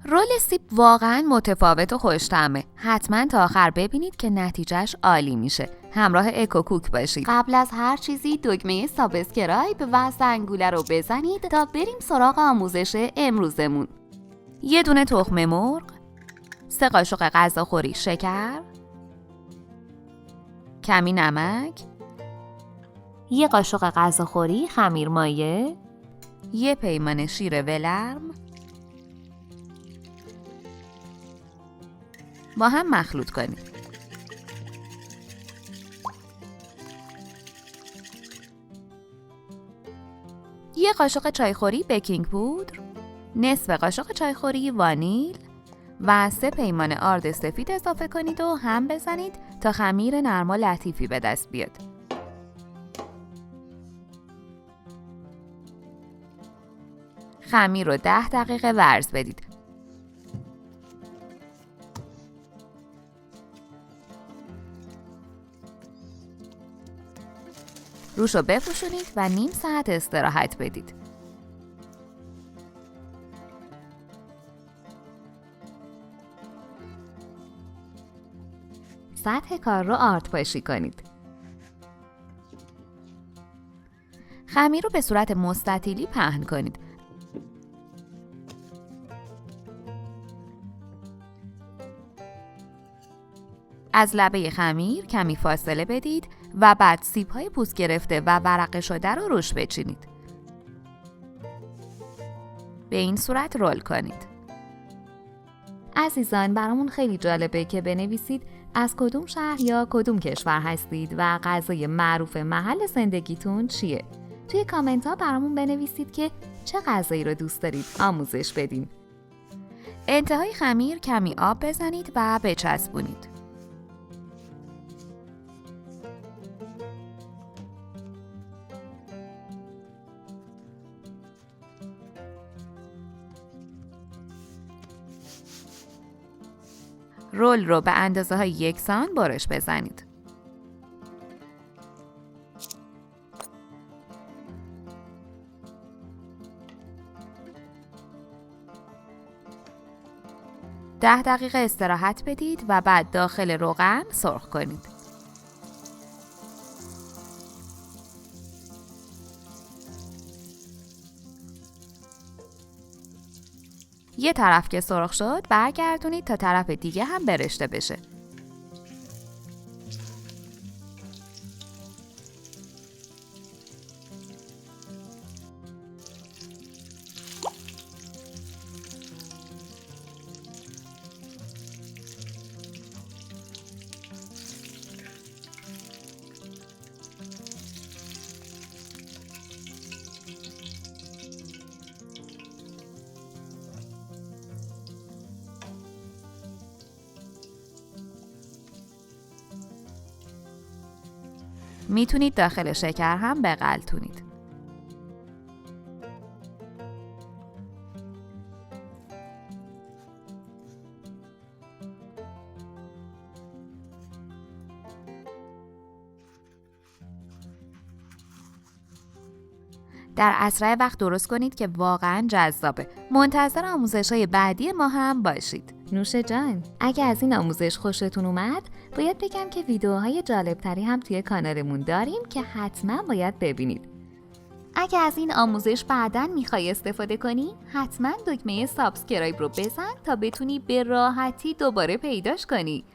رول سیب واقعا متفاوت و خوش‌طعمه. حتما تا آخر ببینید که نتیجهش عالی میشه. همراه اکوکوک باشید. قبل از هر چیزی دکمه سابسکرایب و زنگوله رو بزنید تا بریم سراغ آموزش امروزمون. یه دونه تخم مرغ، 3 قاشق غذاخوری شکر، کمی نمک، 1 قاشق غذاخوری خمیر مایه، 1 پیمانه شیر ولرم. با هم مخلوط کنید. یه قاشق چایخوری بیکینگ پودر، نصف قاشق چایخوری وانیل و 3 پیمانه آرد سفید اضافه کنید و هم بزنید تا خمیر نرم و لطیفی به دست بیاد. خمیر رو 10 دقیقه ورز بدید. روشو بپوشونید و نیم ساعت استراحت بدید. سطح کار رو آرد پاشی کنید. خمیر رو به صورت مستطیلی پهن کنید. از لبه خمیر کمی فاصله بدید و بعد سیب‌های پوست گرفته و ورقه شده رو روش بچینید. به این صورت رول کنید. عزیزان، برامون خیلی جالبه که بنویسید از کدوم شهر یا کدوم کشور هستید و غذای معروف محل زندگیتون چیه؟ توی کامنت ها برامون بنویسید که چه غذایی رو دوست دارید آموزش بدین. انتهای خمیر کمی آب بزنید و بچسبونید. رول رو به اندازه های یکسان برش بزنید. ده دقیقه استراحت بدید و بعد داخل روغن سرخ کنید. یه طرف که سرخ شد برگردونید تا طرف دیگه هم برشته بشه. میتونید داخل شکر هم بغلتونید. در اسرع وقت درست کنید که واقعاً جذابه. منتظر آموزش‌های بعدی ما هم باشید. نوش جان. اگه از این آموزش خوشتون اومد، باید بگم که ویدیوهای جالبتری هم توی کانالمون داریم که حتما باید ببینید. اگه از این آموزش بعداً میخوای استفاده کنی، حتما دکمه سابسکرایب رو بزن تا بتونی به راحتی دوباره پیداش کنی.